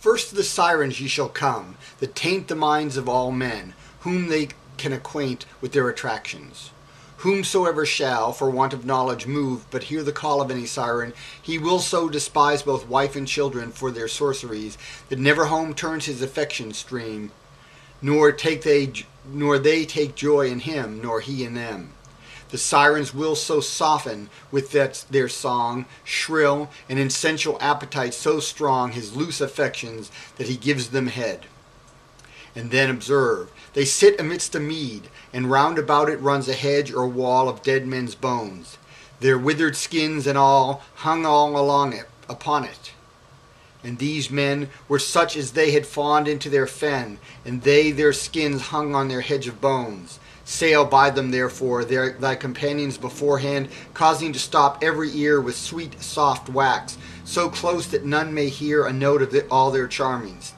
First to the Sirens ye shall come, that taint the minds of all men, whom they can acquaint with their attractions. Whomsoever shall, for want of knowledge, move, but hear the call of any siren, he will so despise both wife and children for their sorceries, that never home turns his affection stream, nor they take joy in him, nor he in them. The Sirens will so soften with their song, shrill, and in sensual appetite so strong his loose affections, that he gives them head. And then observe, they sit amidst a mead, and round about it runs a hedge or wall of dead men's bones, their withered skins and all hung all along it, upon it. And these men were such as they had fawned into their fen, and they their skins hung on their hedge of bones. Sail by them, therefore, thy companions beforehand, causing to stop every ear with sweet, soft wax, so close that none may hear a note of all their charmings.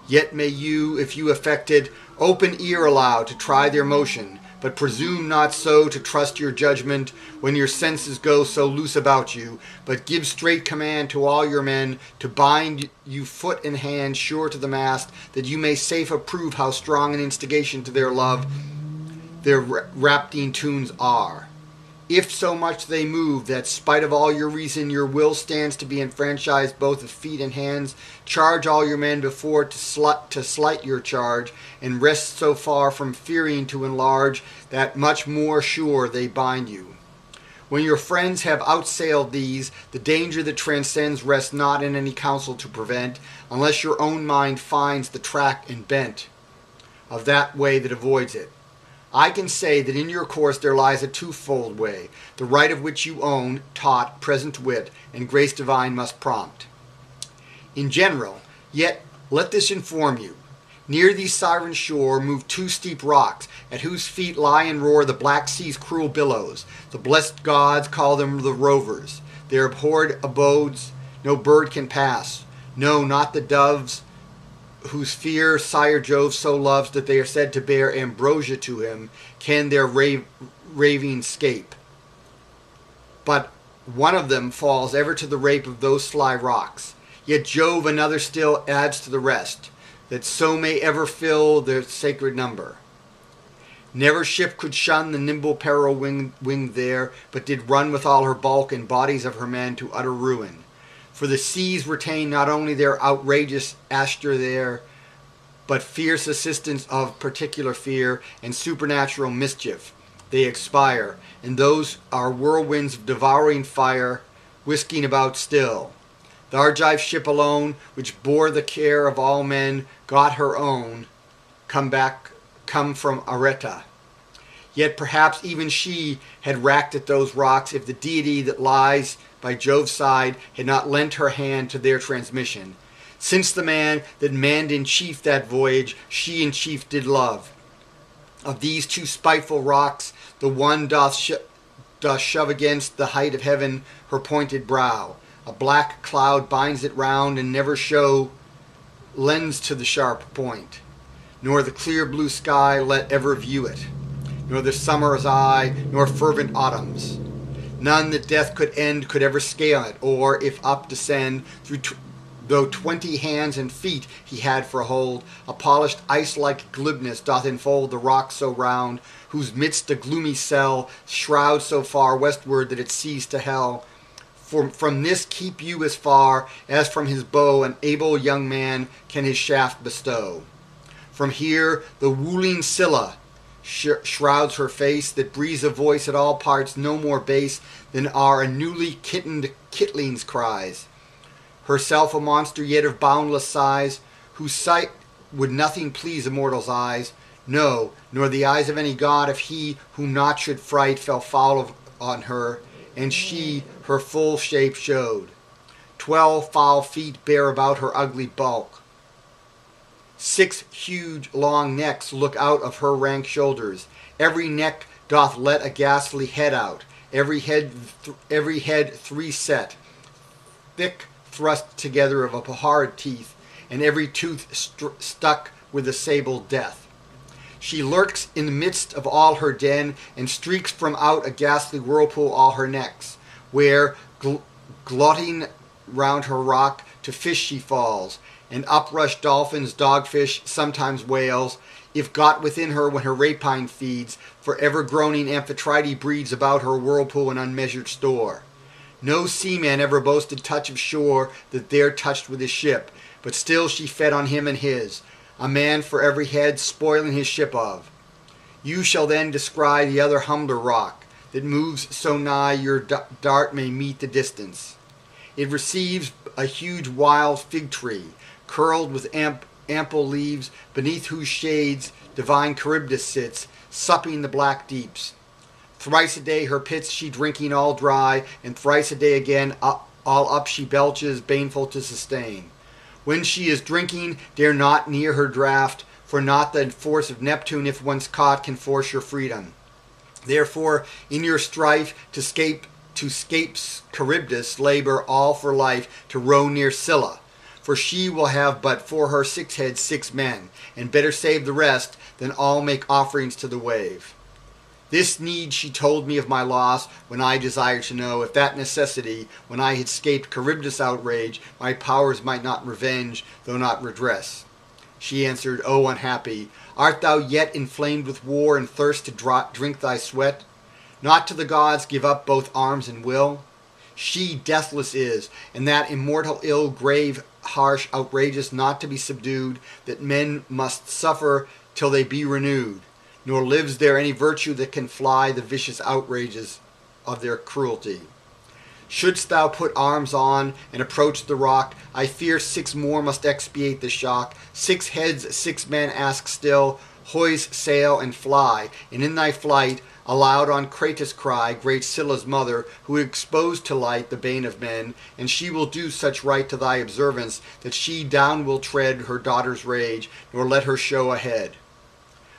Yet may you, if you affected, open ear allow to try their motion, but presume not so to trust your judgment when your senses go so loose about you, but give straight command to all your men to bind you foot and hand sure to the mast, that you may safe approve how strong an instigation to their love their rapting tunes are. If so much they move that, spite of all your reason, your will stands to be enfranchised both of feet and hands, charge all your men before to slight your charge, and rest so far from fearing to enlarge, that much more sure they bind you. When your friends have outsailed these, the danger that transcends rests not in any counsel to prevent, unless your own mind finds the track and bent of that way that avoids it. I can say that in your course there lies a twofold way, the right of which you own, taught, present wit, and grace divine must prompt. In general, yet let this inform you. Near these siren shore move two steep rocks, at whose feet lie and roar the black sea's cruel billows. The blessed gods call them the rovers. Their abhorred abodes no bird can pass, no, not the doves, whose fear sire Jove so loves that they are said to bear ambrosia to him, can their raving scape. But one of them falls ever to the rape of those sly rocks. Yet Jove another still adds to the rest, that so may ever fill their sacred number. Never ship could shun the nimble peril winged there, but did run with all her bulk and bodies of her men to utter ruin. For the seas retain not only their outrageous asture there, but fierce assistance of particular fear and supernatural mischief. They expire, and those are whirlwinds of devouring fire, whisking about still. The Argive ship alone, which bore the care of all men, got her own, come from Areta. Yet perhaps even she had racked at those rocks if the deity that lies by Jove's side had not lent her hand to their transmission. Since the man that manned in chief that voyage, she in chief did love. Of these two spiteful rocks, the one doth shove against the height of heaven her pointed brow. A black cloud binds it round, and never lends to the sharp point. Nor the clear blue sky let ever view it, nor the summer's eye, nor fervent autumn's. None that death could end could ever scale it, or, if up descend, though 20 hands and feet he had for hold, a polished ice-like glibness doth enfold the rock so round, whose midst a gloomy cell shrouds so far westward that it sees to hell. For from this keep you as far as from his bow an able young man can his shaft bestow. From here the wooling Scylla shrouds her face, that breathes a voice at all parts no more base than are a newly kittened kitling's cries. Herself a monster yet of boundless size, whose sight would nothing please a mortal's eyes, no, nor the eyes of any god, if he whom naught should fright fell foul on her, and she her full shape showed. 12 foul feet bare about her ugly bulk. 6 huge long necks look out of her rank shoulders. Every neck doth let a ghastly head out, every head 3 set, thick thrust together of a horrid teeth, and every tooth stuck with a sable death. She lurks in the midst of all her den, and streaks from out a ghastly whirlpool all her necks, where, glutting round her rock, to fish she falls, and uprush dolphins, dogfish, sometimes whales, if got within her when her rapine feeds, for ever-groaning Amphitrite breeds about her whirlpool an unmeasured store. No seaman ever boasted touch of shore that there touched with his ship, but still she fed on him and his, a man for every head spoiling his ship of. You shall then descry the other humbler rock, that moves so nigh your dart may meet the distance. It receives a huge wild fig tree, curled with ample leaves, beneath whose shades divine Charybdis sits, supping the black deeps. Thrice a day her pits she drinking all dry, and thrice a day again all up she belches, baneful to sustain. When she is drinking, dare not near her draught, for not the force of Neptune, if once caught, can force your freedom. Therefore, in your strife to scape Charybdis, labor all for life to row near Scylla, for she will have but for her 6 heads 6 men, and better save the rest than all make offerings to the wave. This need she told me of my loss, when I desired to know if that necessity, when I had scaped Charybdis' outrage, my powers might not revenge, though not redress. She answered, O unhappy, art thou yet inflamed with war, and thirst to drink thy sweat? Not to the gods give up both arms and will? She deathless is, and that immortal ill, grave, harsh, outrageous, not to be subdued, that men must suffer till they be renewed. Nor lives there any virtue that can fly the vicious outrages of their cruelty. Shouldst thou put arms on and approach the rock, I fear 6 more must expiate the shock. 6 heads 6 men ask still, hoise sail and fly, and in thy flight aloud on Cratis cry, great Scylla's mother, who exposed to light the bane of men, and she will do such right to thy observance, that she down will tread her daughter's rage, nor let her show a head.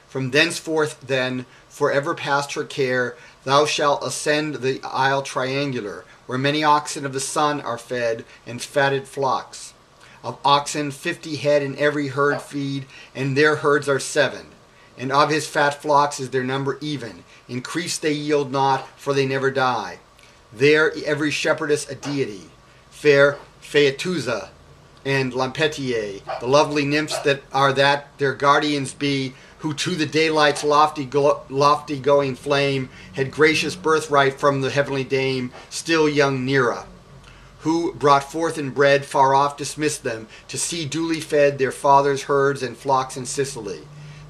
From thenceforth, then, for ever past her care, thou shalt ascend the isle triangular, where many oxen of the sun are fed, and fatted flocks. Of oxen 50 head in every herd feed, and their herds are 7. And of his fat flocks is their number even. Increase they yield not, for they never die. There every shepherdess a deity, fair Phaetusa and Lampetie, the lovely nymphs that their guardians be, who to the daylight's lofty going flame had gracious birthright from the heavenly dame, still young Neaera, who, brought forth and bred, far off dismissed them, to see duly fed their father's herds and flocks in Sicily.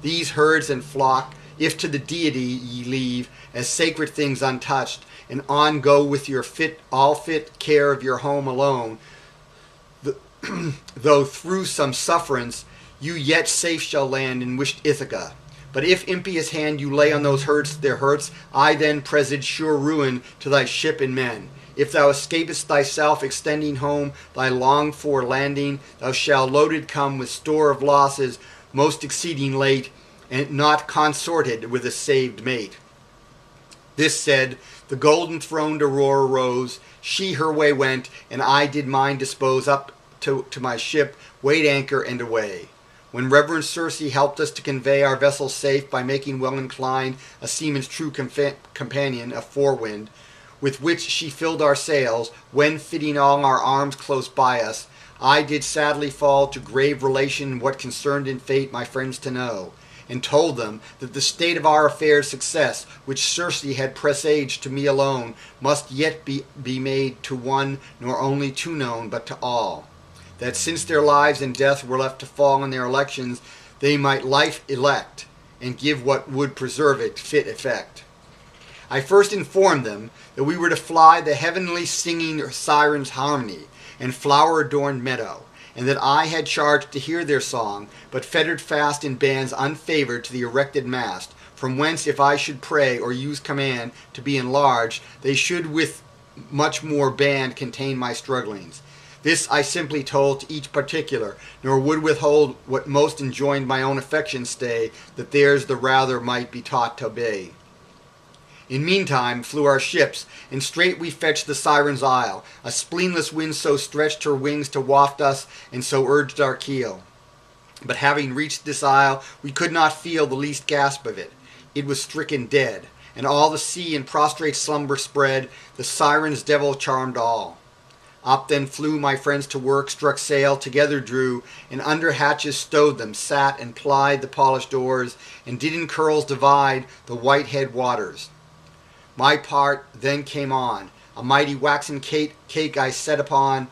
These herds and flock, if to the deity ye leave, as sacred things untouched, and on go with your all fit care of your home alone, though through some sufferance you yet safe shall land in wished Ithaca. But if impious hand you lay on those herds their hurts, I then presage sure ruin to thy ship and men. If thou escapest thyself, extending home thy longed-for landing, thou shalt loaded come with store of losses, most exceeding late, and not consorted with a saved mate. This said, the golden-throned Aurora rose, she her way went, and I did mine dispose up to my ship, weighed anchor, and away. When reverend Circe helped us to convey our vessel safe by making well inclined a seaman's true companion, a forewind, with which she filled our sails, when fitting all our arms close by us, I did sadly fall to grave relation what concerned in fate my friends to know, and told them that the state of our affairs' success, which Circe had presaged to me alone, must yet be made to one nor only too known, but to all. That since their lives and death were left to fall in their elections, they might life elect, and give what would preserve it fit effect. I first informed them that we were to fly the heavenly singing Sirens' harmony, and flower-adorned meadow, and that I had charge to hear their song, but fettered fast in bands unfavored to the erected mast, from whence if I should pray or use command to be enlarged, they should with much more band contain my strugglings. This I simply told to each particular, nor would withhold what most enjoined my own affection stay, that theirs the rather might be taught to obey. In meantime flew our ships, and straight we fetched the Sirens' isle. A spleenless wind so stretched her wings to waft us, and so urged our keel. But having reached this isle, we could not feel the least gasp of it. It was stricken dead, and all the sea in prostrate slumber spread. The Sirens' devil charmed all. Up then flew my friends to work, struck sail, together drew, and under hatches stowed them, sat and plied the polished oars, and did in curls divide the white-head waters. My part then came on. A mighty waxen cake I set upon,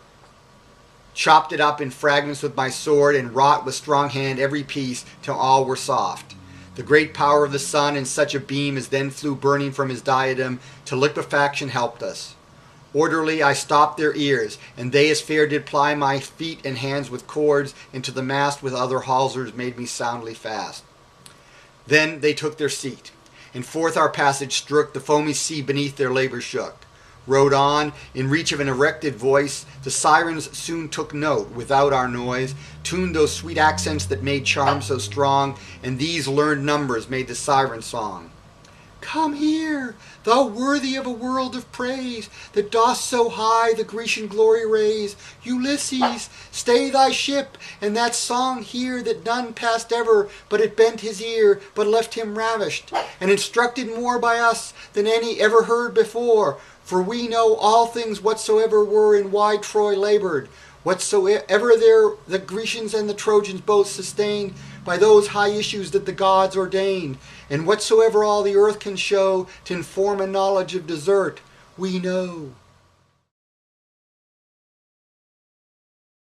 chopped it up in fragments with my sword, and wrought with strong hand every piece, till all were soft. The great power of the sun in such a beam as then flew burning from his diadem, to liquefaction helped us. Orderly I stopped their ears, and they as fair did ply my feet and hands with cords, and to the mast with other hawsers made me soundly fast. Then they took their seat, and forth our passage strook, the foamy sea beneath their labour shook. Rode on, in reach of an erected voice, the Sirens soon took note, without our noise, tuned those sweet accents that made charm so strong, and these learned numbers made the Siren song. Come here, thou worthy of a world of praise, that dost so high the Grecian glory raise. Ulysses, stay thy ship, and that song hear that none passed ever, but it bent his ear, but left him ravished, and instructed more by us than any ever heard before. For we know all things whatsoever were in wide Troy laboured, whatsoever there the Grecians and the Trojans both sustained, by those high issues that the gods ordained, and whatsoever all the earth can show, to inform a knowledge of desert, we know.